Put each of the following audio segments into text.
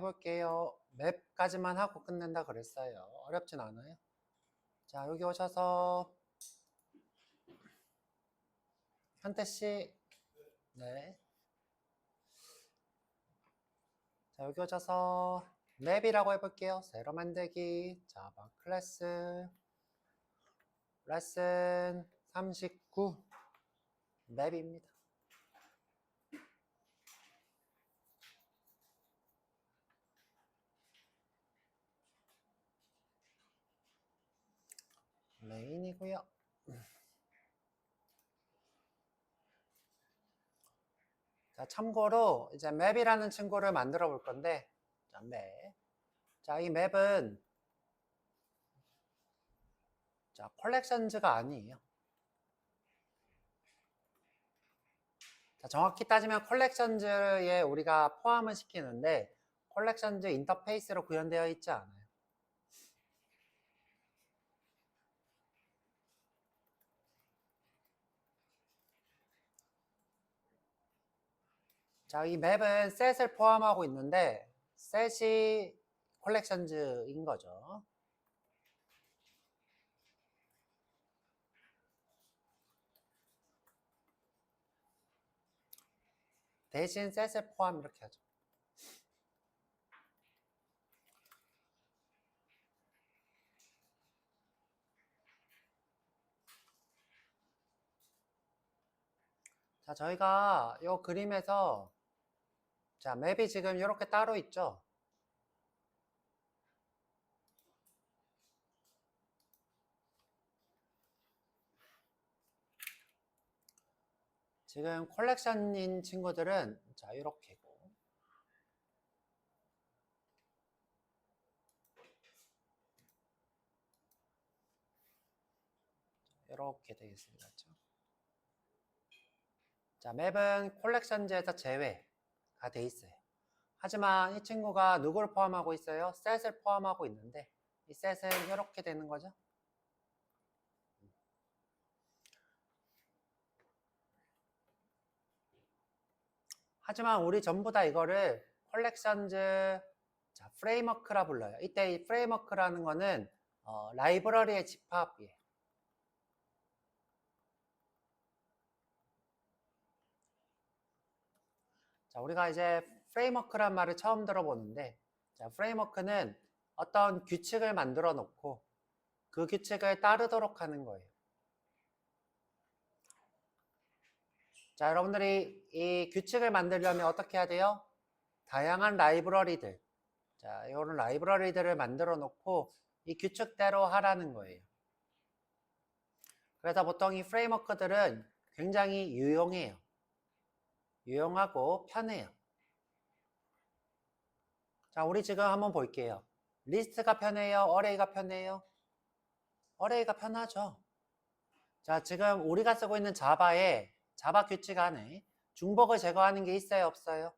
해볼게요. 맵까지만 하고 끝낸다 그랬어요. 어렵진 않아요. 자, 여기 오셔서 현태씨, 네. 자, 여기 오셔서 맵이라고 해볼게요. 새로 만들기, 자바 클래스, 레슨 39, 맵입니다. 메인이고요. 자, 참고로 이제 맵이라는 친구를 만들어 볼 건데, 자, 맵. 자, 이 맵은 자, 컬렉션즈가 아니에요. 자, 정확히 따지면 컬렉션즈에 우리가 포함을 시키는데 컬렉션즈 인터페이스로 구현되어 있지 않아요. 자, 이 맵은 셋을 포함하고 있는데 셋이 컬렉션즈인 거죠. 대신 셋을 포함 이렇게 하죠. 자, 저희가 이 그림에서 자, 맵이 지금 이렇게 따로 있죠. 지금 컬렉션인 친구들은 자, 이렇게고 이렇게 되겠습니다. 그렇죠? 자, 맵은 컬렉션즈에서 제외가 돼 있어요. 하지만 이 친구가 누구를 포함하고 있어요? 셋을 포함하고 있는데 이 셋은 이렇게 되는 거죠. 하지만 우리 전부 다 이거를 컬렉션즈 자, 프레임워크라 불러요. 이때 이 프레임워크라는 거는 라이브러리의 집합이에요. 자, 우리가 이제 프레임워크란 말을 처음 들어보는데 자, 프레임워크는 어떤 규칙을 만들어 놓고 그 규칙을 따르도록 하는 거예요. 자, 여러분들이 이 규칙을 만들려면 어떻게 해야 돼요? 다양한 라이브러리들 자, 이런 라이브러리들을 만들어 놓고 이 규칙대로 하라는 거예요. 그래서 보통 이 프레임워크들은 굉장히 유용해요. 유용하고 편해요. 자, 우리 지금 한번 볼게요. 리스트가 편해요? 어레이가 편해요? 어레이가 편하죠. 자, 지금 우리가 쓰고 있는 자바에 자바 규칙 안에 중복을 제거하는 게 있어요? 없어요?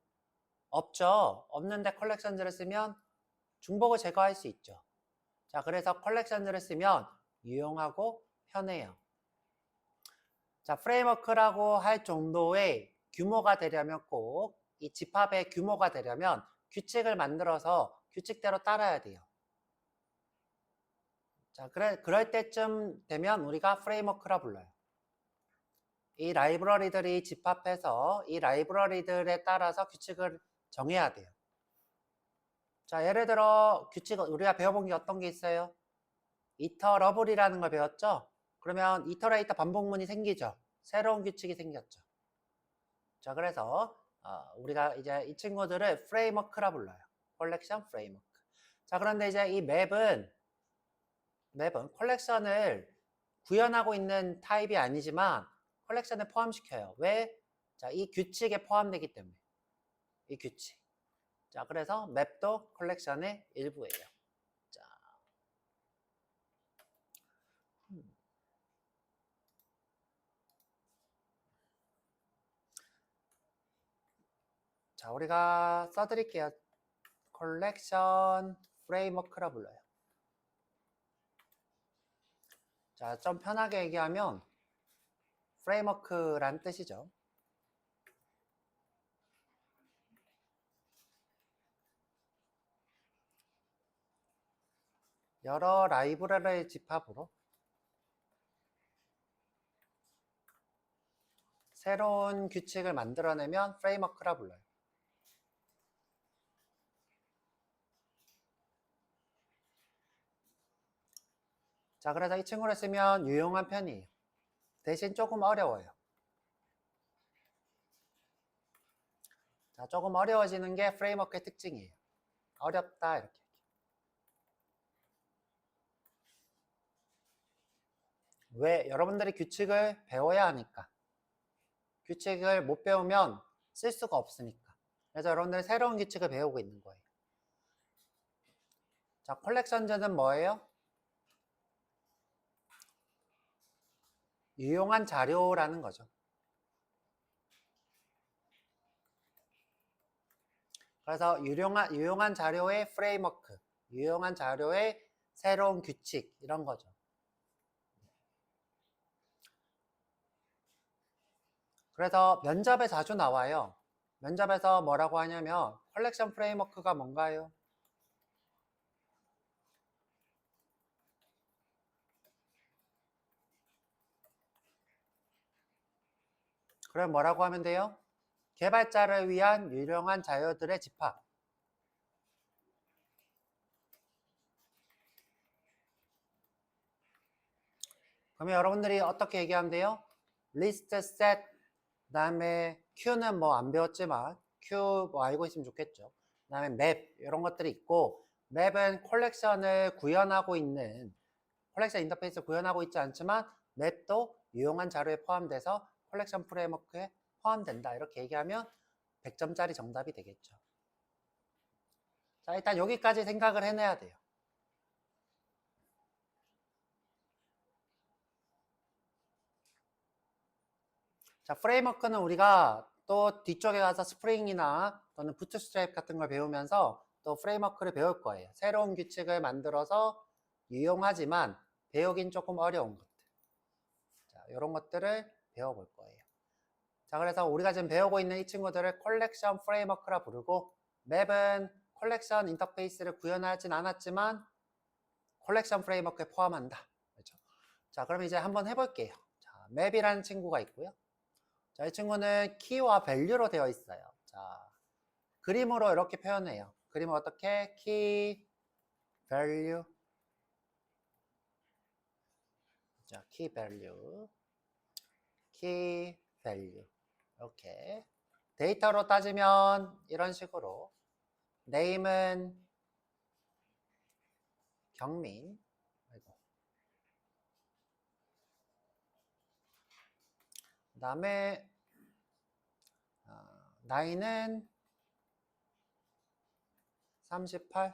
없죠. 없는데 컬렉션즈를 쓰면 중복을 제거할 수 있죠. 자, 그래서 컬렉션즈를 쓰면 유용하고 편해요. 자, 프레임워크라고 할 정도의 규모가 되려면 꼭 이 집합의 규모가 되려면 규칙을 만들어서 규칙대로 따라야 돼요. 자, 그럴 때쯤 되면 우리가 프레임워크라 불러요. 이 라이브러리들이 집합해서 이 라이브러리들에 따라서 규칙을 정해야 돼요. 자, 예를 들어 규칙 우리가 배워본 게 어떤 게 있어요? 이터러블이라는 걸 배웠죠? 그러면 이터레이터 반복문이 생기죠. 새로운 규칙이 생겼죠. 자, 그래서 우리가 이제 이 친구들을 프레임워크라 불러요. 컬렉션 프레임워크. 자, 그런데 이제 이 맵은 컬렉션을 구현하고 있는 타입이 아니지만 컬렉션에 포함시켜요. 왜? 자, 이 규칙에 포함되기 때문에. 이 규칙. 자, 그래서 맵도 컬렉션의 일부예요. 자, 자, 우리가 써드릴게요. 컬렉션 프레임워크라 불러요. 자, 좀 편하게 얘기하면 프레임워크란 뜻이죠. 여러 라이브러리의 집합으로 새로운 규칙을 만들어내면 프레임워크라 불러요. 자, 그래서 이 친구를 쓰면 유용한 편이에요. 대신 조금 어려워요. 자, 조금 어려워지는 게 프레임워크의 특징이에요. 어렵다 이렇게. 왜? 여러분들이 규칙을 배워야 하니까. 규칙을 못 배우면 쓸 수가 없으니까. 그래서 여러분들이 새로운 규칙을 배우고 있는 거예요. 자, 컬렉션즈는 뭐예요? 유용한 자료라는 거죠. 그래서 유용한 자료의 프레임워크, 유용한 자료의 새로운 규칙 이런 거죠. 그래서 면접에 자주 나와요. 면접에서 뭐라고 하냐면 컬렉션 프레임워크가 뭔가요? 그럼 뭐라고 하면 돼요? 개발자를 위한 유용한 자료들의 집합. 그러면 여러분들이 어떻게 얘기하면 돼요? 리스트, 셋, 그 다음에 Q는 뭐 안 배웠지만 Q 뭐 알고 있으면 좋겠죠. 그 다음에 맵 이런 것들이 있고, 맵은 컬렉션을 구현하고 있는, 컬렉션 인터페이스를 구현하고 있지 않지만 맵도 유용한 자료에 포함돼서 컬렉션 프레임워크에 포함된다. 이렇게 얘기하면 100점짜리 정답이 되겠죠. 자, 일단 여기까지 생각을 해내야 돼요. 자, 프레임워크는 우리가 또 뒤쪽에 가서 스프링이나 또는 부트스트랩 같은 걸 배우면서 또 프레임워크를 배울 거예요. 새로운 규칙을 만들어서 유용하지만 배우긴 조금 어려운 것들. 자, 이런 것들을 배워볼 거예요. 자, 그래서 우리가 지금 배우고 있는 이 친구들을 컬렉션 프레임워크라 부르고, 맵은 컬렉션 인터페이스를 구현하진 않았지만 컬렉션 프레임워크에 포함한다. 그렇죠? 자, 그럼 이제 한번 해볼게요. 자, 맵이라는 친구가 있고요. 자, 이 친구는 키와 밸류로 되어 있어요. 자, 그림으로 이렇게 표현해요. 그림을 어떻게? 키, 밸류. 자, 키, 밸류. 키, 밸류. 이렇게. 데이터로 따지면 이런 식으로. 네임은 경민. 그 다음에 나이는 38,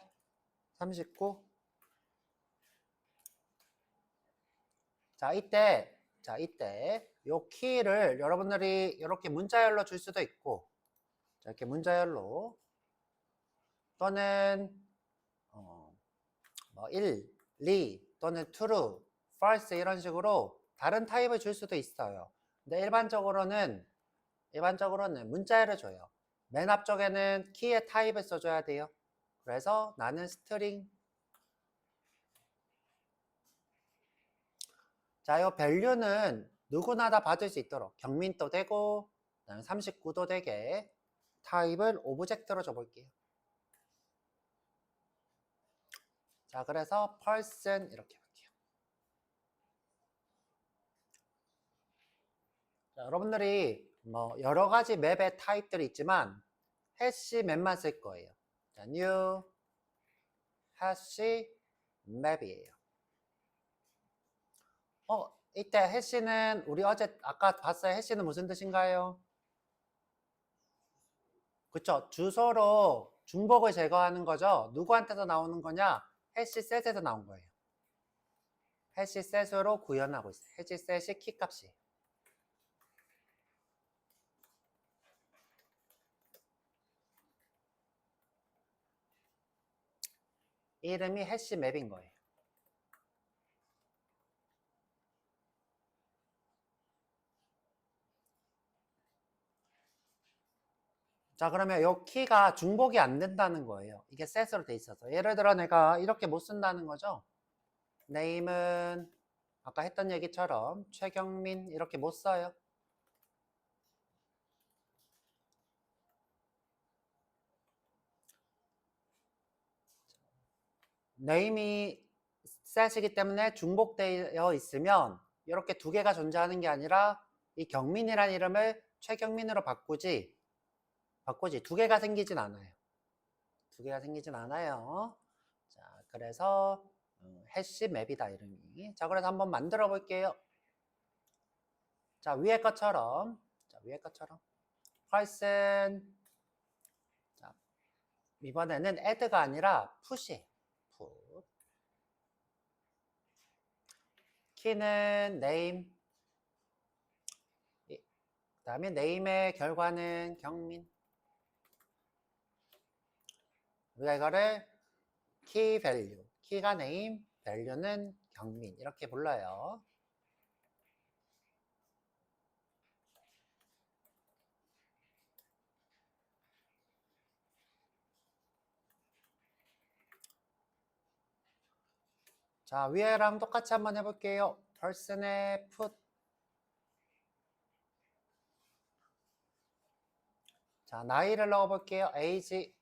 39. 자, 이때 요 키를 여러분들이 이렇게 문자열로 줄 수도 있고, 자, 이렇게 문자열로, 또는 뭐 1, 2 또는 true, false 이런 식으로 다른 타입을 줄 수도 있어요. 근데 일반적으로는 문자열을 줘요. 맨 앞쪽에는 키의 타입을 써줘야 돼요. 그래서 나는 스트링. 자, 이 밸류는 누구나 다 받을 수 있도록 경민도 되고 39도 되게 타입을 오브젝트로 줘볼게요. 자, 그래서 person 이렇게 할게요. 자, 여러분들이 뭐 여러 가지 맵의 타입들이 있지만 해시 맵만 쓸 거예요. 자, new 해시 맵이에요. 이때 해시는 우리 아까 봤어요. 해시는 무슨 뜻인가요? 그쵸? 주소로 중복을 제거하는 거죠. 누구한테서 나오는 거냐? 해시 셋에서 나온 거예요. 해시 셋으로 구현하고 있어요. 해시 셋이 키값이에요. 이름이 해시 맵인 거예요. 자, 그러면 이 키가 중복이 안 된다는 거예요. 이게 셋으로 돼 있어서. 예를 들어 내가 이렇게 못 쓴다는 거죠. name은 아까 했던 얘기처럼 최경민 이렇게 못 써요. name이 set이기 때문에 중복되어 있으면 이렇게 두 개가 존재하는 게 아니라 이 경민이라는 이름을 최경민으로 바꾸지 두 개가 생기진 않아요. 두 개가 생기진 않아요. 자, 그래서 해시 맵이다 이름이. 자, 그래서 한번 만들어 볼게요. 자, 위에 것처럼 person. 자, 이번에는 add가 아니라 put이에요. put. 키는 name. 그 다음에 name의 결과는 경민. 우리가 이거를 key value. 키가 name, value는 경민. 이렇게 불러요. 자, 위에랑 똑같이 한번 해볼게요. person의 put. 자, 나이를 넣어볼게요. age.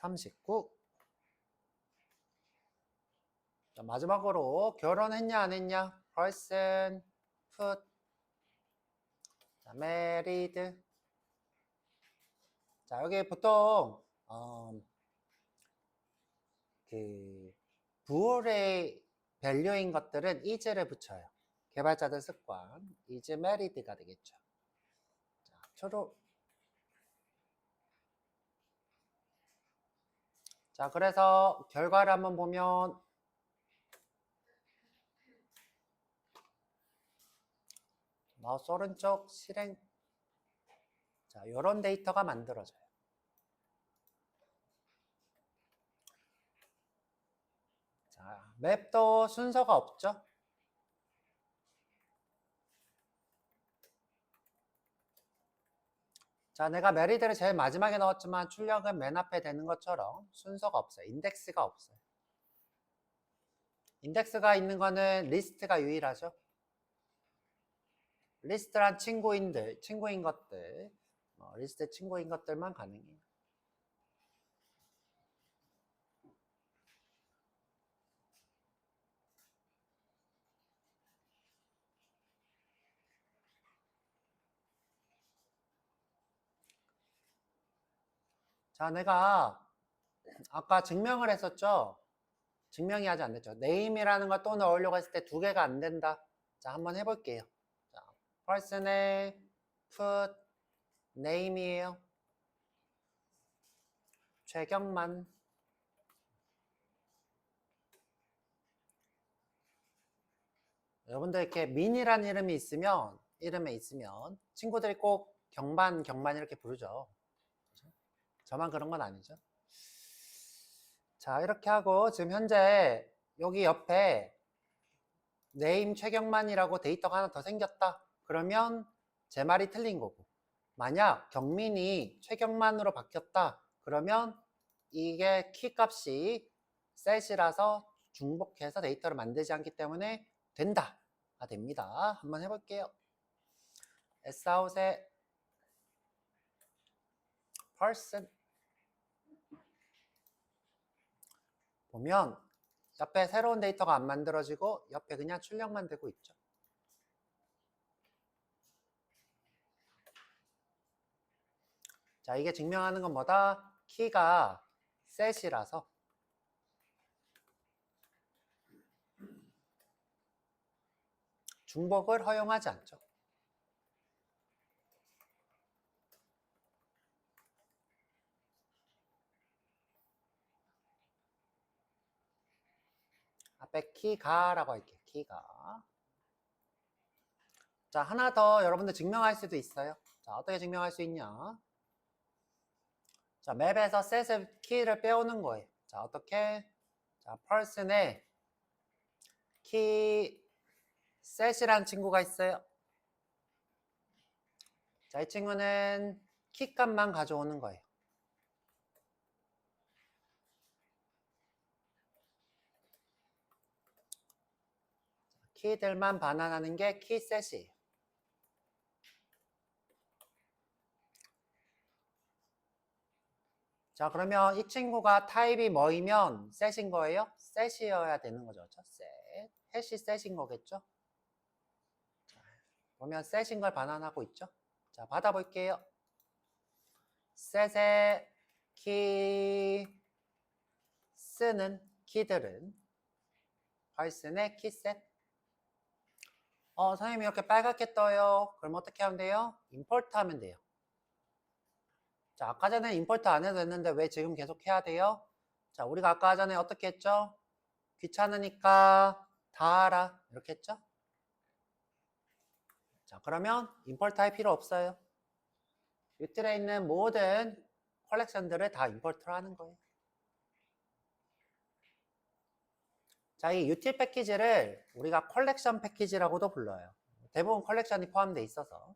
39. 자, 마지막으로 결혼했냐 안 했냐? person put. 자, married. 자, 여기 보통 그 부호의 value인 것들은 is를 붙여요. 개발자들 습관. is married가 되겠죠. 자, true. 자, 그래서 결과를 한번 보면 마우스 오른쪽 실행. 자, 이런 데이터가 만들어져요. 자, 맵도 순서가 없죠. 자, 내가 메리드를 제일 마지막에 넣었지만 출력은 맨 앞에 되는 것처럼 순서가 없어요. 인덱스가 없어요. 인덱스가 있는 거는 리스트가 유일하죠. 리스트란 친구인 것들, 리스트 친구인 것들만 가능해요. 자, 내가 아까 증명을 했었죠. 증명이 아직 안 됐죠. name이라는 걸 또 넣으려고 했을 때 두 개가 안 된다. 자, 한번 해볼게요. 자, person의 put name이에요. 최경만. 여러분들 이렇게 민이라는 이름에 있으면 친구들이 꼭 경만 이렇게 부르죠. 저만 그런 건 아니죠. 자, 이렇게 하고 지금 현재 여기 옆에 네임 최경만이라고 데이터가 하나 더 생겼다. 그러면 제 말이 틀린 거고, 만약 경민이 최경만으로 바뀌었다. 그러면 이게 키 값이 셋이라서 중복해서 데이터를 만들지 않기 때문에 된다가 됩니다. 한번 해볼게요. Sout의 person 보면 옆에 새로운 데이터가 안 만들어지고 옆에 그냥 출력만 되고 있죠. 자, 이게 증명하는 건 뭐다? 키가 셋이라서 중복을 허용하지 않죠. 앞에 키가라고 할게요. 키가. 자, 하나 더 여러분들 증명할 수도 있어요. 자, 어떻게 증명할 수 있냐? 자, 맵에서 set의 키를 빼오는 거예요. 자, 어떻게? 자, person의 키 set이라는 친구가 있어요. 자, 이 친구는 키 값만 가져오는 거예요. 키들만 반환하는 게 키셋이에요. 자, 그러면 이 친구가 타입이 뭐이면 셋인 거예요? 셋이어야 되는 거죠. 그렇죠? 셋. 해시 셋인 거겠죠? 자, 보면 셋인 걸 반환하고 있죠? 자, 받아볼게요. 셋의 키 쓰는 키들은 파이썬의 키셋. 선생님이 이렇게 빨갛게 떠요. 그럼 어떻게 하면 돼요? 임포트 하면 돼요. 자, 아까 전에 임포트 안 해도 됐는데 왜 지금 계속 해야 돼요? 자, 우리가 아까 전에 어떻게 했죠? 귀찮으니까 다 알아. 이렇게 했죠? 자, 그러면 임포트 할 필요 없어요. 유틸에 있는 모든 컬렉션들을 다 임포트를 하는 거예요. 자, 이 유틸 패키지를 우리가 컬렉션 패키지라고도 불러요. 대부분 컬렉션이 포함되어 있어서.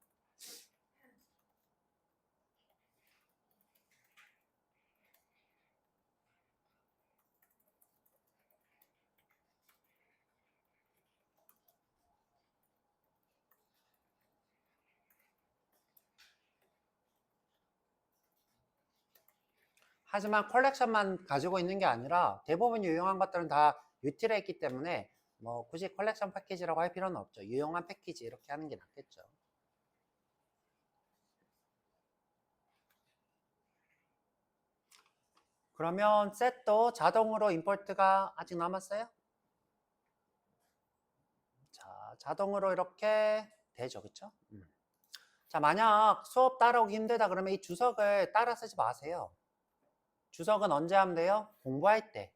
하지만 컬렉션만 가지고 있는 게 아니라 대부분 유용한 것들은 다 유틸에 있기 때문에 뭐 굳이 컬렉션 패키지라고 할 필요는 없죠. 유용한 패키지 이렇게 하는 게 낫겠죠. 그러면 셋도 자동으로 임포트가 아직 남았어요? 자, 자동으로 이렇게 되죠. 그쵸? 자, 만약 수업 따라오기 힘들다 그러면 이 주석을 따라 쓰지 마세요. 주석은 언제 하면 돼요? 공부할 때.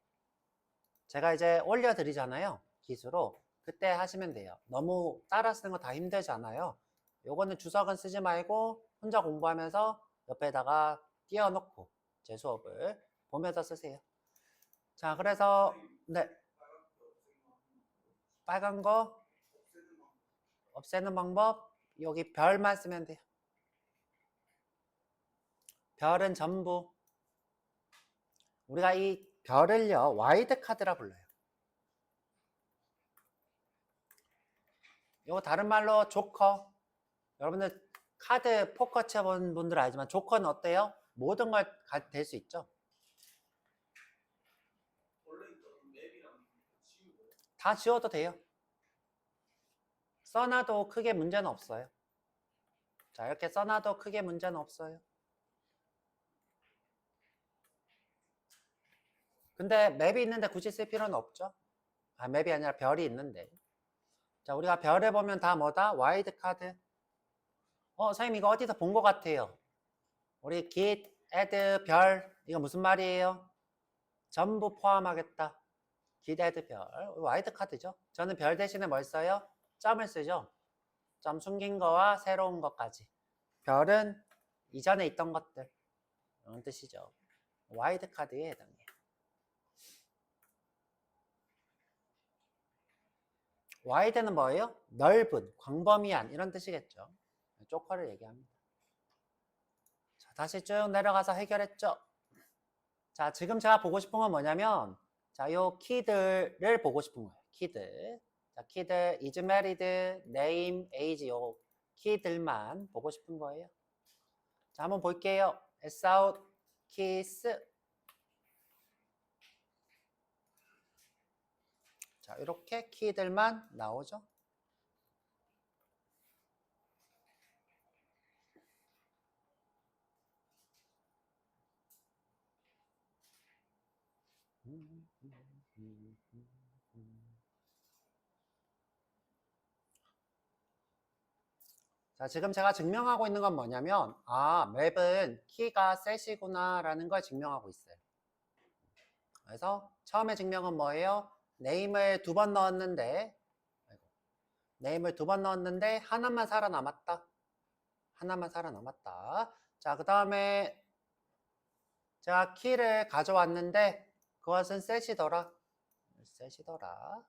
제가 이제 올려드리잖아요. 기수로. 그때 하시면 돼요. 너무 따라 쓰는 거 다 힘들잖아요. 요거는 주석은 쓰지 말고 혼자 공부하면서 옆에다가 띄워놓고 제 수업을 보면서 쓰세요. 자, 그래서 네, 빨간 거 없애는 방법 여기 별만 쓰면 돼요. 별은 전부. 우리가 이 별을요 와이드 카드라 불러요. 이거 다른 말로 조커. 여러분들 카드 포커 쳐본 분들 알지만 조커는 어때요? 모든 걸 될 수 있죠. 다 지워도 돼요. 써놔도 크게 문제는 없어요. 자, 이렇게 써놔도 크게 문제는 없어요. 근데 맵이 있는데 굳이 쓸 필요는 없죠. 아, 맵이 아니라 별이 있는데. 자, 우리가 별을 보면 다 뭐다? 와이드 카드. 선생님 이거 어디서 본 것 같아요. 우리 git add 별 이거 무슨 말이에요? 전부 포함하겠다. git add 별 와이드 카드죠. 저는 별 대신에 뭘 써요? 점을 쓰죠. 점 숨긴 거와 새로운 것까지. 별은 이전에 있던 것들 이런 뜻이죠. 와이드 카드에 해당해요. 와이드는 뭐예요? 넓은, 광범위한 이런 뜻이겠죠. 조커를 얘기합니다. 자, 다시 쭉 내려가서 해결했죠. 자, 지금 제가 보고 싶은 건 뭐냐면 자, 요 키들을 보고 싶은 거예요. 키들. 자, 키들 is married, name, age 요 키들만 보고 싶은 거예요. 자, 한번 볼게요. S out, kiss. 자, 이렇게 키들만 나오죠. 자, 지금 제가 증명하고 있는 건 뭐냐면 맵은 키가 셋이구나 라는 걸 증명하고 있어요. 그래서 처음에 증명은 뭐예요? 네임을 2번 넣었는데 네임을 2번 넣었는데 하나만 살아남았다. 하나만 살아남았다. 자, 그 다음에 제가 키를 가져왔는데 그것은 셋이더라. 셋이더라.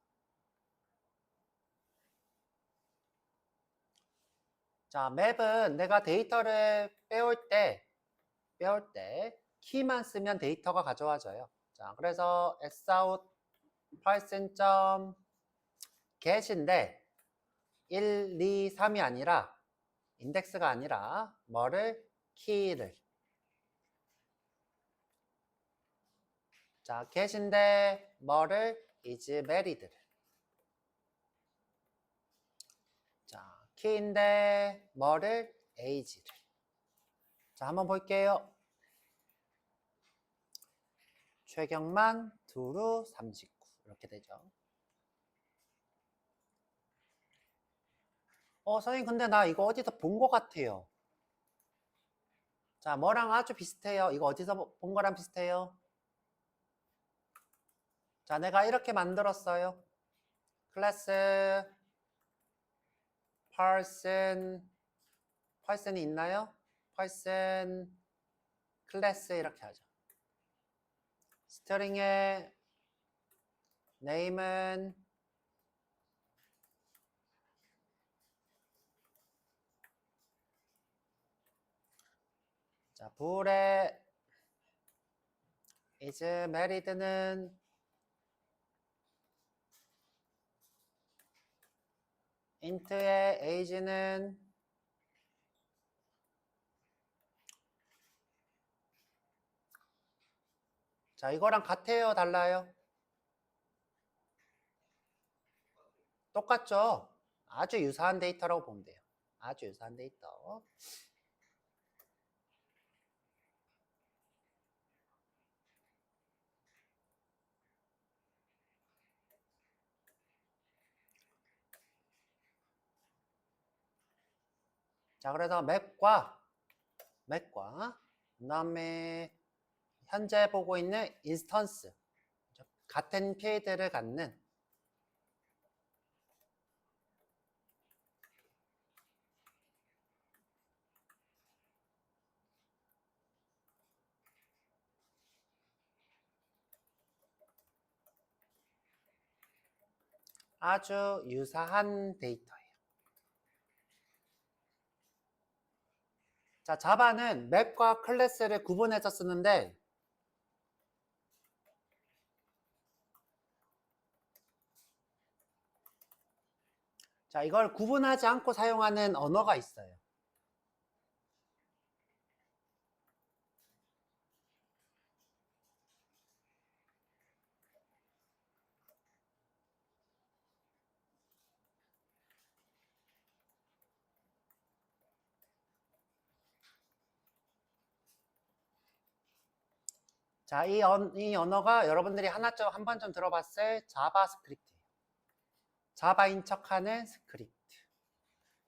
자, 맵은 내가 데이터를 빼올 때 키만 쓰면 데이터가 가져와져요. 자, 그래서 sout person.get인데 1, 2, 3이 아니라 인덱스가 아니라 뭐를? 키를. 자, get인데 뭐를? is married를. 자, 키인데 뭐를? age를. 자, 한번 볼게요. 최경만, 두루, 39 이렇게 되죠. 선생님 근데 나 이거 어디서 본 것 같아요. 자, 뭐랑 아주 비슷해요. 이거 어디서 본 거랑 비슷해요. 자, 내가 이렇게 만들었어요. 클래스 person이 있나요? person 클래스 이렇게 하죠. 스트링의 name은 자, bool의 is married는 int의 age는 자, 이거랑 같아요? 달라요? 똑같죠? 아주 유사한 데이터라고 보면 돼요. 아주 유사한 데이터. 자, 그래서 맵과 그다음에 현재 보고 있는 인스턴스 같은 필드를 갖는 아주 유사한 데이터예요. 자, 자바는 맵과 클래스를 구분해서 쓰는데 자, 이걸 구분하지 않고 사용하는 언어가 있어요. 자, 이 언어가 여러분들이 한 번쯤 들어봤을 자바스크립트예요. 자바인 척하는 스크립트.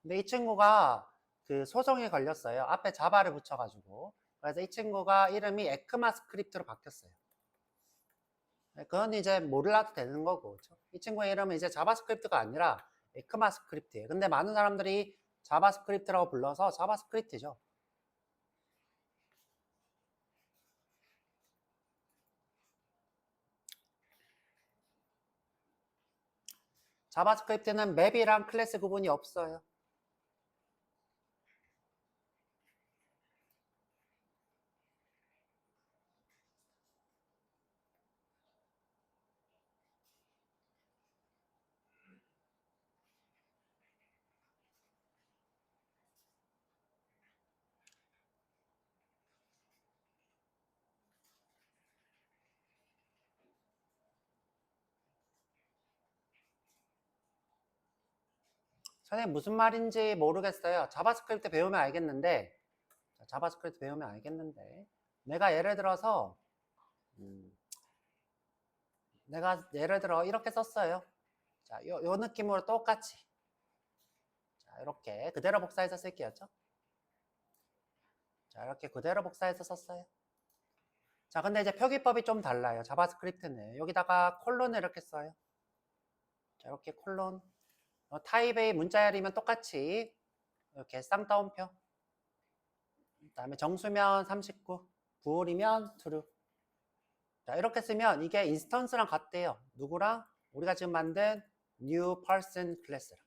근데 이 친구가 그 소송에 걸렸어요. 앞에 자바를 붙여가지고. 그래서 이 친구가 이름이 에크마스크립트로 바뀌었어요. 그건 이제 몰라도 되는 거고. 그렇죠? 이 친구의 이름은 이제 자바스크립트가 아니라 에크마스크립트예요. 근데 많은 사람들이 자바스크립트라고 불러서 자바스크립트죠. 자바스크립트는 맵이랑 클래스 구분이 없어요. 선생님 무슨 말인지 모르겠어요. 자바스크립트 배우면 알겠는데 자바스크립트 배우면 알겠는데 내가 예를 들어서 내가 예를 들어 이렇게 썼어요. 자, 요 느낌으로 똑같이 자, 이렇게 그대로 복사해서 쓸게요. 자, 이렇게 그대로 복사해서 썼어요. 자, 근데 이제 표기법이 좀 달라요. 자바스크립트는 여기다가 콜론을 이렇게 써요. 자, 이렇게 콜론 타입의 문자열이면 똑같이 이렇게 쌍따옴표 그 다음에 정수면 39 부호이면 true. 자, 이렇게 쓰면 이게 인스턴스랑 같대요. 누구랑? 우리가 지금 만든 new person 클래스랑.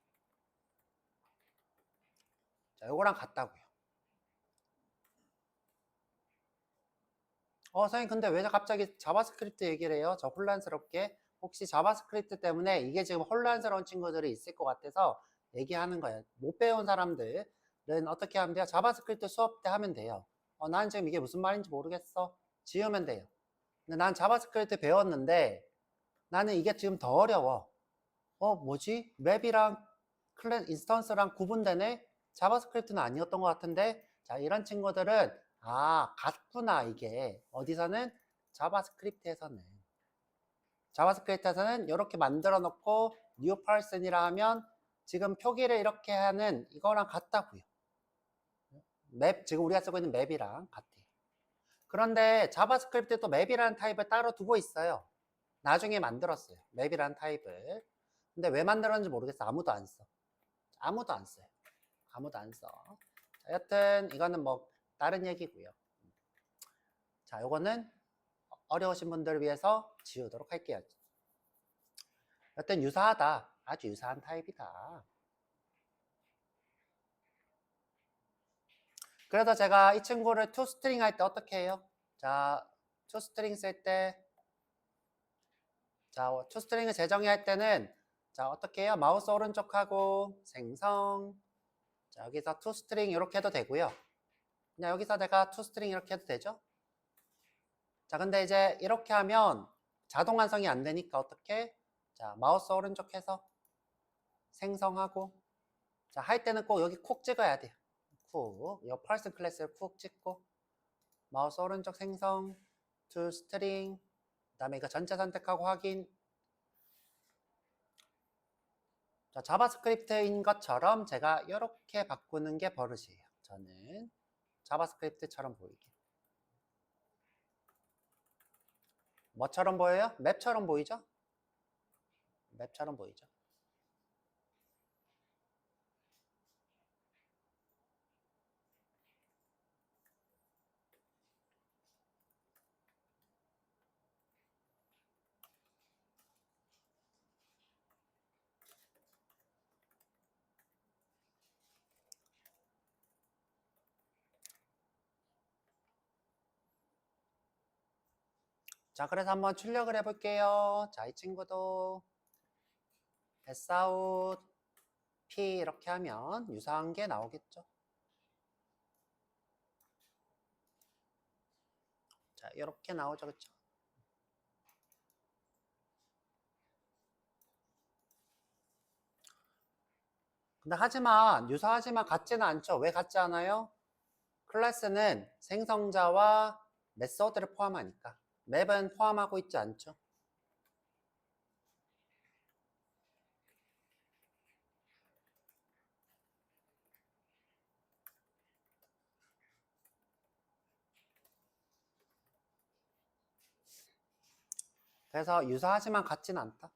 자, 요거랑 같다고요. 선생님 근데 왜 갑자기 자바스크립트 얘기를 해요? 저 혼란스럽게. 혹시 자바스크립트 때문에 이게 지금 혼란스러운 친구들이 있을 것 같아서 얘기하는 거예요. 못 배운 사람들은 어떻게 하면 돼요? 자바스크립트 수업 때 하면 돼요. 난 지금 이게 무슨 말인지 모르겠어. 지우면 돼요. 근데 난 자바스크립트 배웠는데 나는 이게 지금 더 어려워. 뭐지? 맵이랑 클래스 인스턴스랑 구분되네? 자바스크립트는 아니었던 것 같은데? 자, 이런 친구들은 같구나 이게. 어디서는? 자바스크립트에서는. 자바스크립트에서는 이렇게 만들어 놓고 new person이라 하면 지금 표기를 이렇게 하는 이거랑 같다고요. 맵, 지금 우리가 쓰고 있는 맵이랑 같아요. 그런데 자바스크립트에 또 맵이라는 타입을 따로 두고 있어요. 나중에 만들었어요. 맵이라는 타입을. 근데 왜 만들었는지 모르겠어. 아무도 안 써. 아무도 안 써요. 아무도 안 써. 자, 여튼 이거는 뭐 다른 얘기고요. 자, 요거는 어려우신 분들을 위해서 지우도록 할게요. 여튼 유사하다. 아주 유사한 타입이다. 그래서 제가 이 친구를 toString 할 때 어떻게 해요? 자, toString 쓸 때, 자, toString을 재정의할 때는 자, 어떻게 해요? 마우스 오른쪽하고 생성. 자, 여기서 toString 이렇게 해도 되고요. 그냥 여기서 내가 toString 이렇게 해도 되죠? 자, 근데 이제 이렇게 하면 자동 완성이 안 되니까 어떻게? 자, 마우스 오른쪽 해서 생성하고. 자, 할 때는 꼭 여기 콕 찍어야 돼요. 쿡. 이 person 클래스를 쿡 찍고. 마우스 오른쪽 생성, toString. 그 다음에 이거 전체 선택하고 확인. 자, 자바스크립트인 것처럼 제가 이렇게 바꾸는 게 버릇이에요. 저는 자바스크립트처럼 보이게. 뭐처럼 보여요? 맵처럼 보이죠? 맵처럼 보이죠? 자, 그래서 한번 출력을 해볼게요. 자, 이 친구도 sout p 이렇게 하면 유사한 게 나오겠죠. 자, 이렇게 나오죠, 그렇죠? 근데 하지만 유사하지만 같지는 않죠. 왜 같지 않아요? 클래스는 생성자와 메서드를 포함하니까. 맵은 포함하고 있지 않죠. 그래서 유사하지만 같지는 않다.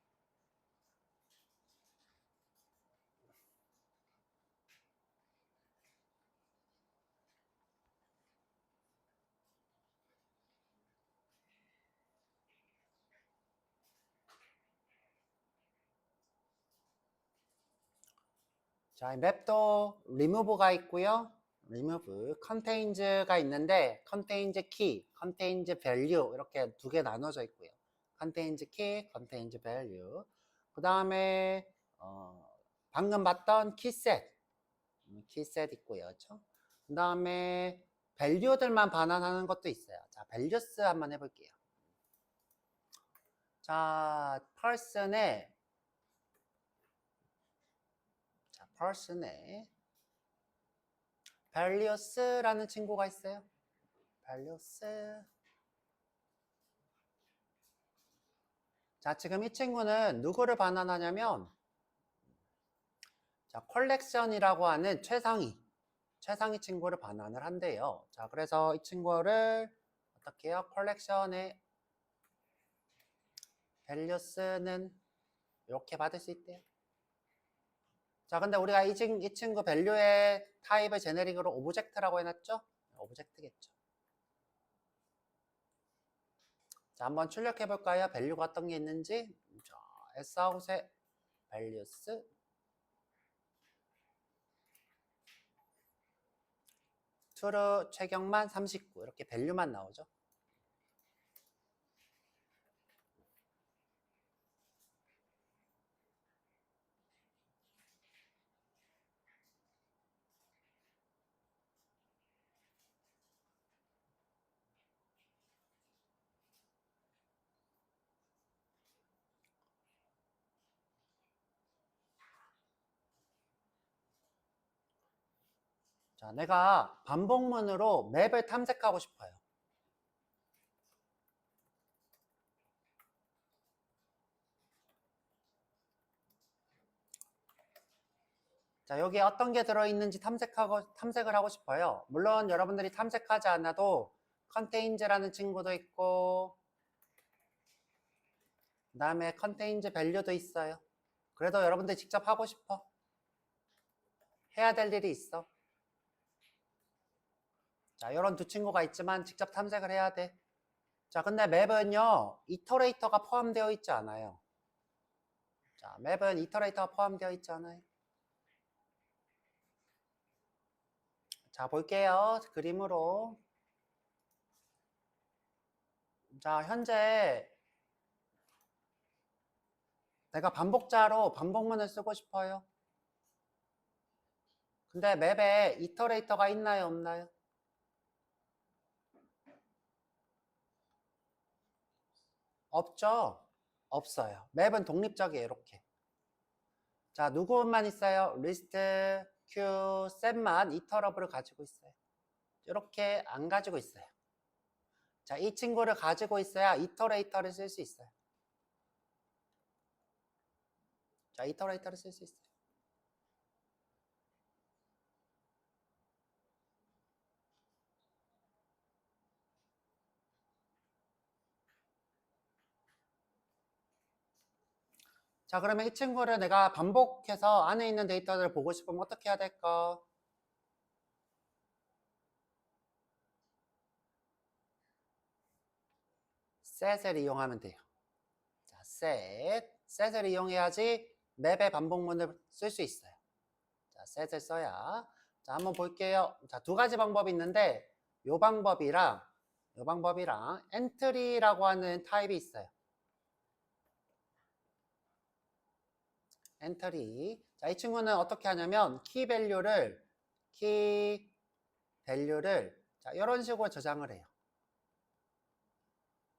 자, 이 맵도 remove가 있고요. remove, contains가 있는데 contains key, contains value 이렇게 두 개 나눠져 있고요. contains key, contains value. 그 다음에 방금 봤던 keyset, keyset 있고요. 그렇죠? 그 다음에 value들만 반환하는 것도 있어요. 자, values 한번 해볼게요. 자, person의 values라는 친구가 있어요. values. 자, 지금 이 친구는 누구를 반환하냐면 자, 컬렉션이라고 하는 최상위 친구를 반환을 한대요. 자, 그래서 이 친구를 어떻게 해요? 컬렉션의 values는 이렇게 받을 수 있대요. 자, 근데 우리가 이 친구 value의 타입을 제네릭으로 오브젝트라고 해놨죠? 오브젝트겠죠. 자, 한번 출력해 볼까요? value가 어떤 게 있는지. 자, sout의 values. true 최경만 39 이렇게 value만 나오죠. 자, 내가 반복문으로 맵을 탐색하고 싶어요. 자, 여기에 어떤 게 들어있는지 탐색을 하고 싶어요. 물론 여러분들이 탐색하지 않아도 contains 친구도 있고, 그 다음에 contains value도 있어요. 그래도 여러분들이 직접 하고 싶어. 해야 될 일이 있어. 자, 이런 두 친구가 있지만 직접 탐색을 해야 돼. 자, 근데 맵은요, 이터레이터가 포함되어 있지 않아요. 자, 맵은 이터레이터가 포함되어 있지 않아요. 자, 볼게요. 그림으로. 자, 현재 내가 반복자로 반복문을 쓰고 싶어요. 근데 맵에 이터레이터가 있나요, 없나요? 없죠? 없어요. 맵은 독립적이에요, 이렇게. 자, 누구만 있어요? 리스트, q, set만 이터러블을 가지고 있어요. 이렇게 안 가지고 있어요. 자, 이 친구를 가지고 있어야 이터레이터를 쓸 수 있어요. 자, 이터레이터를 쓸 수 있어요. 자, 그러면 이 친구를 내가 반복해서 안에 있는 데이터를 보고 싶으면 어떻게 해야 될까? set을 이용하면 돼요. 자, set을 이용해야지 맵의 반복문을 쓸 수 있어요. 자, set을 써야. 자, 한번 볼게요. 자, 두 가지 방법이 있는데 요 방법이랑 entry라고 하는 타입이 있어요. entry. 자, 이 친구는 어떻게 하냐면 key value를 자, 이런 식으로 저장을 해요.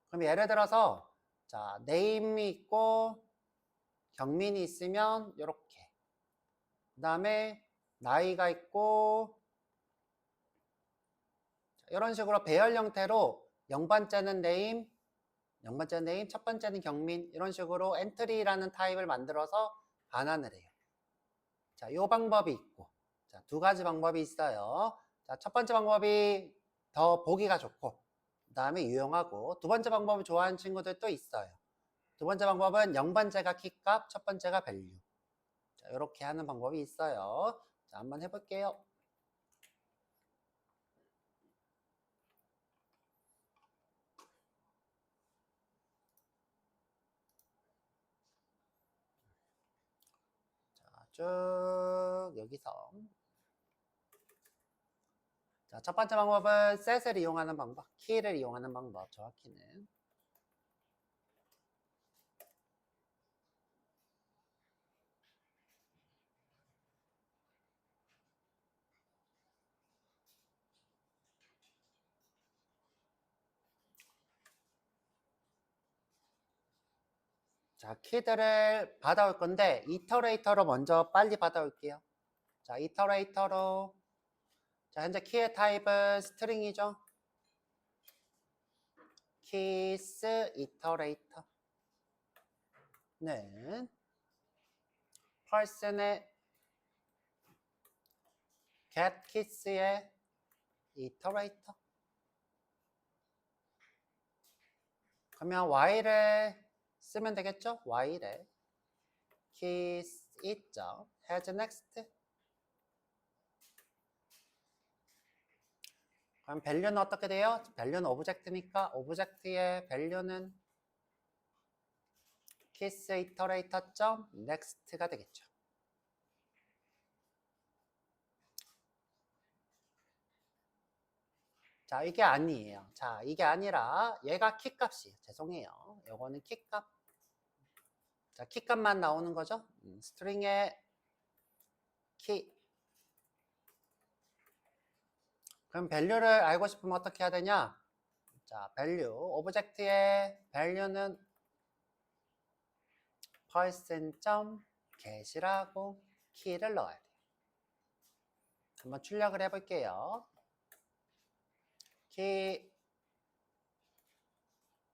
그럼 예를 들어서 자, name이 있고 경민이 있으면 이렇게. 그다음에 나이가 있고 자, 이런 식으로 배열 형태로 0번째는 name, 첫 번째는 경민 이런 식으로 엔트리라는 타입을 만들어서 반환을 해요. 자, 이 방법이 있고 자, 두 가지 방법이 있어요. 자, 첫 번째 방법이 더 보기가 좋고 그 다음에 유용하고 두 번째 방법을 좋아하는 친구들 또 있어요. 두 번째 방법은 0번째가 키값, 첫 번째가 밸류. 자, 이렇게 하는 방법이 있어요. 자, 한번 해볼게요. 자, 쭉 여기서 자, 첫 번째 방법은 set을 이용하는 방법, 키를 이용하는 방법, 정확히는. 자, 키들을 받아올 건데 이터레이터로 먼저 빨리 받아올게요. 자, 이터레이터로 자, 현재 키의 타입은 스트링이죠. 키스 이터레이터 는 person의 get kiss의 이터레이터. 그러면 while을 쓰면 되겠죠? while에 kiss 있죠. has next. 그럼 value는 어떻게 돼요? value는 오브젝트니까 오브젝트의 value는 kiss iterator 점 next가 되겠죠. 자, 이게 아니에요. 자, 이게 아니라 얘가 키 값이에요. 죄송해요. 요거는 키 값. 자, 키 값만 나오는 거죠. 스트링의 키. 그럼 value를 알고 싶으면 어떻게 해야 되냐? 자, value. 오브젝트의 value는 person.get이라고 키를 넣어야 돼요. 한번 출력을 해볼게요. 키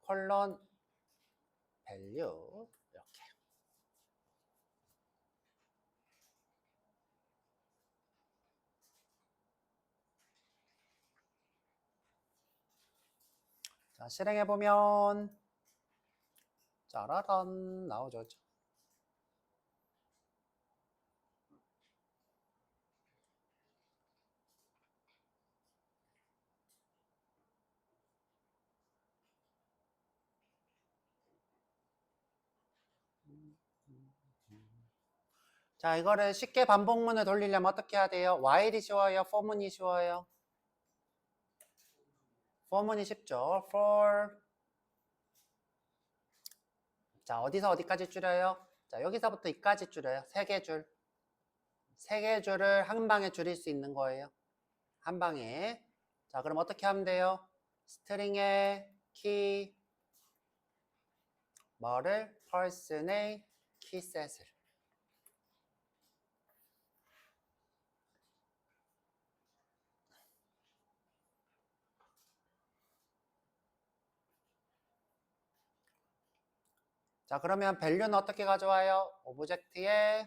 콜론 밸류 이렇게. 자, 실행해보면 짜라란 나오죠. 자, 이거를 쉽게 반복문을 돌리려면 어떻게 해야 돼요? while이 쉬워요? for문이 쉬워요? for문이 쉽죠. for. 자, 어디서 어디까지 줄여요? 자, 여기서부터 이까지 줄여요. 3개 줄. 3개 줄을 한 방에 줄일 수 있는 거예요. 한 방에. 자, 그럼 어떻게 하면 돼요? 스트링의 키 뭐를? person의 키셋을. 자, 그러면 value는 어떻게 가져와요? 오브젝트의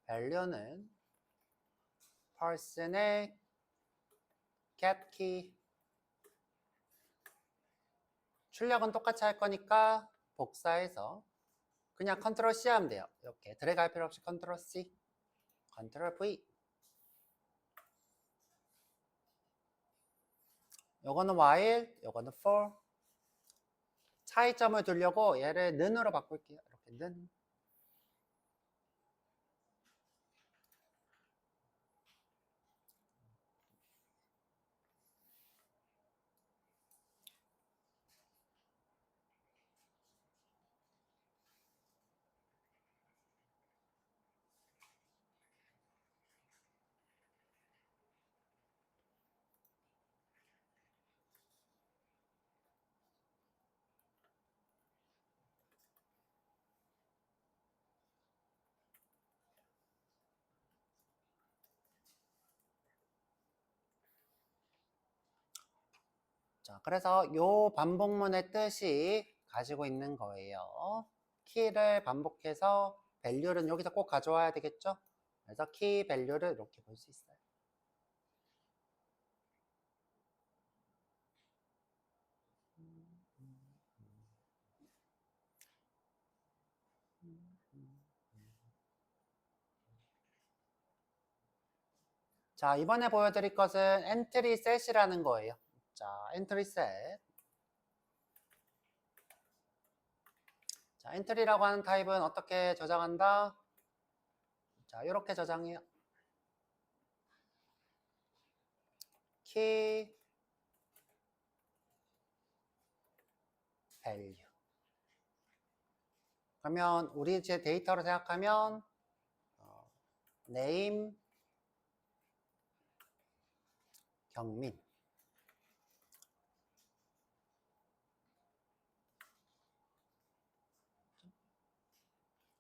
value는 person의 get key. 출력은 똑같이 할 거니까 복사해서 그냥 컨트롤 C 하면 돼요. 이렇게 드래그 할 필요 없이 컨트롤 C, 컨트롤 V. 요거는 while, 요거는 for. 차이점을 두려고 얘를 는으로 바꿀게요. 이렇게 는. 자, 그래서 요 반복문의 뜻이 가지고 있는 거예요. 키를 반복해서 value는 여기서 꼭 가져와야 되겠죠? 그래서 키 value를 이렇게 볼 수 있어요. 자, 이번에 보여드릴 것은 entry set이라는 거예요. 자, entry set. 자, entry라고 하는 타입은 어떻게 저장한다? 자, 이렇게 저장해요. 키 value. 그러면 우리 제 데이터로 생각하면 name 경민,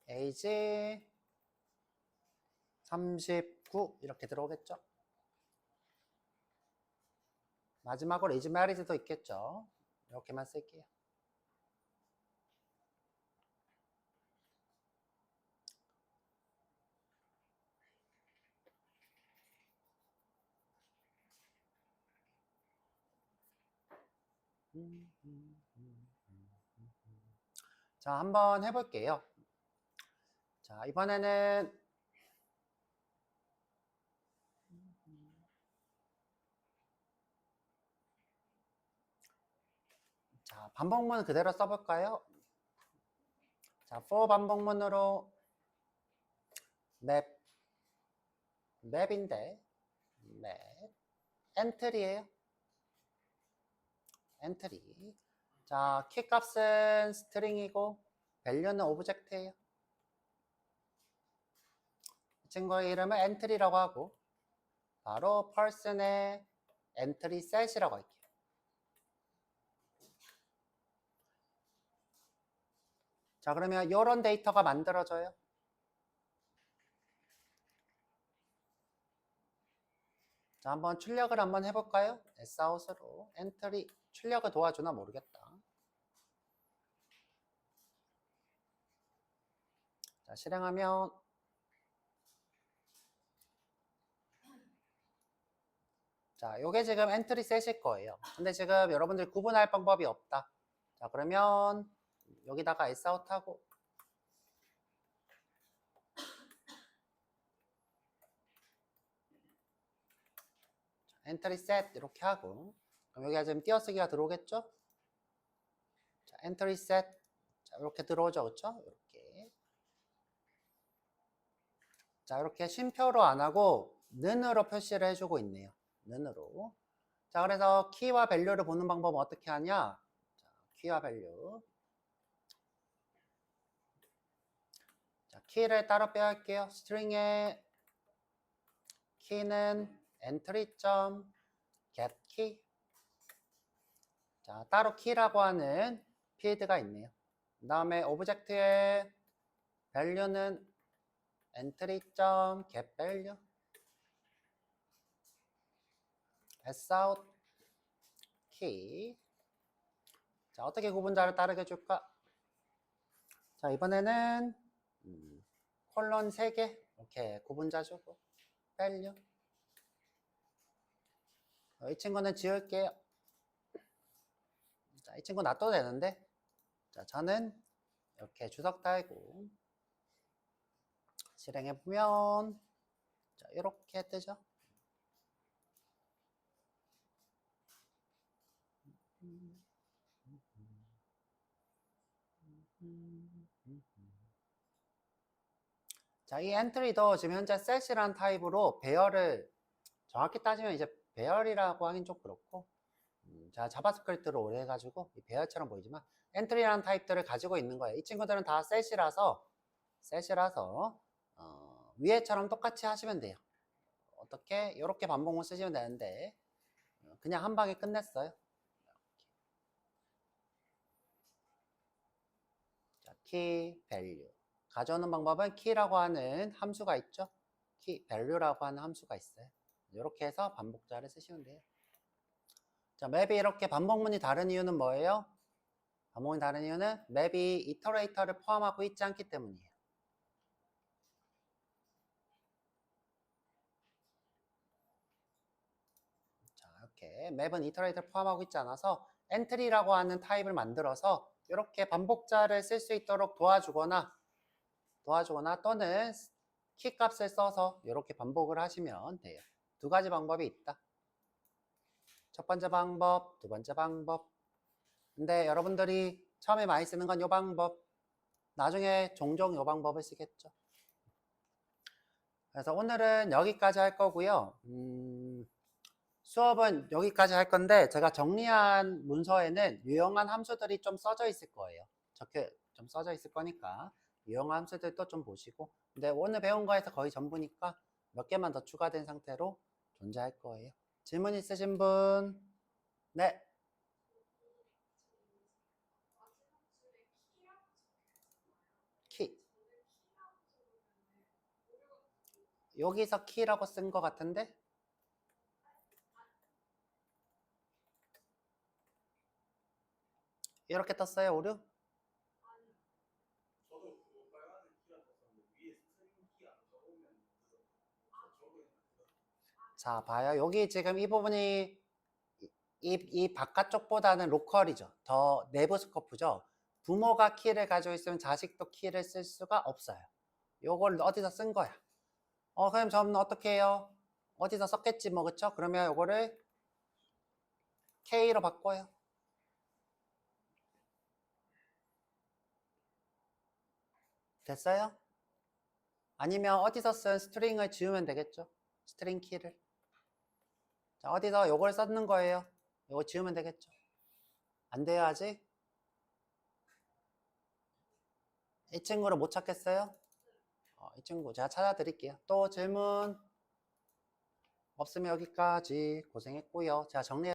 age 39 이렇게 들어오겠죠. 마지막으로 is married도 있겠죠. 이렇게만 쓸게요. 자, 한번 해볼게요. 자, 이번에는 자, 반복문 그대로 써볼까요? 자, for 반복문으로 맵인데 맵 엔트리예요. 엔트리. 자, 키 값은 스트링이고 value는 오브젝트예요. 이 친구의 이름을 엔트리라고 하고 바로 person의 엔트리 셋이라고 할게요. 자, 그러면 이런 데이터가 만들어져요. 자, 한번 출력을 한번 해볼까요? Sout으로 엔트리 출력을 도와주나 모르겠다. 자, 실행하면 자, 요게 지금 엔트리 셋일 거예요. 근데 지금 여러분들 구분할 방법이 없다. 자, 그러면 여기다가 Sout하고 엔트리 셋 이렇게 하고 그럼 여기가 지금 띄어쓰기가 들어오겠죠? 자, 엔트리 셋 자, 이렇게 들어오죠, 그렇죠? 이렇게 자, 이렇게 쉼표로 안 하고 는으로 표시를 해주고 있네요. 는으로. 자, 그래서 키와 밸류를 보는 방법은 어떻게 하냐? 자, 키와 밸류. 자, 키를 따로 빼야 할게요. 스트링의 키는 entry.get key. 자, 따로 키라고 하는 필드가 있네요. 그 다음에 오브젝트의 value는 entry.getValue. sout key. 자, 어떻게 구분자를 따르게 줄까? 자, 이번에는 콜론 3개 이렇게 구분자 주고 value. 이 친구는 지울게요. 자, 이 친구 놔둬도 되는데 자, 저는 이렇게 주석 달고 실행해 보면 자, 이렇게 뜨죠. 자, 이 엔트리도 지금 현재 셋이라는 타입으로 배열을 정확히 따지면 이제 배열이라고 하긴 좀 그렇고 자, 자바스크립트를 오래 해가지고 이 배열처럼 보이지만 엔트리라는 타입들을 가지고 있는 거예요. 이 친구들은 다 셋이라서 위에처럼 똑같이 하시면 돼요. 어떻게? 이렇게 반복문 쓰시면 되는데 그냥 한 방에 끝냈어요. 자, key value 가져오는 방법은 key라고 하는 함수가 있죠. key value라고 하는 함수가 있어요. 이렇게 해서 반복자를 쓰시면 돼요. 자, 맵이 이렇게 반복문이 다른 이유는 뭐예요? 반복문이 다른 이유는 맵이 이터레이터를 포함하고 있지 않기 때문이에요. 자, 이렇게 맵은 이터레이터를 포함하고 있지 않아서 엔트리라고 하는 타입을 만들어서 이렇게 반복자를 쓸 수 있도록 도와주거나 또는 키 값을 써서 이렇게 반복을 하시면 돼요. 두 가지 방법이 있다. 첫 번째 방법, 두 번째 방법. 근데 여러분들이 처음에 많이 쓰는 건 이 방법. 나중에 종종 이 방법을 쓰겠죠. 그래서 오늘은 여기까지 할 거고요. 수업은 여기까지 할 건데 제가 정리한 문서에는 유용한 함수들이 좀 써져 있을 거예요. 적혀 좀 써져 있을 거니까 유용한 함수들도 좀 보시고 근데 오늘 배운 거에서 거의 전부니까 몇 개만 더 추가된 상태로 존재할 거예요. 질문 있으신 분? 네. 키. 여기서 키라고 쓴 거 같은데? 이렇게 떴어요, 오류? 자, 봐요. 여기 지금 이 부분이 이 바깥쪽보다는 로컬이죠. 더 내부 스코프죠. 부모가 키를 가지고 있으면 자식도 키를 쓸 수가 없어요. 요걸 어디서 쓴 거야? 그럼 저는 어떻게 해요? 어디서 썼겠지 뭐 그쵸? 그러면 요거를 K로 바꿔요. 됐어요? 아니면 어디서 쓴 스트링을 지우면 되겠죠? 스트링 키를. 자, 어디서 요걸 썼는 거예요? 요거 지우면 되겠죠? 안 돼요, 아직? 이 친구를 못 찾겠어요? 이 친구 제가 찾아드릴게요. 또 질문 없으면 여기까지 고생했고요. 제가 정리해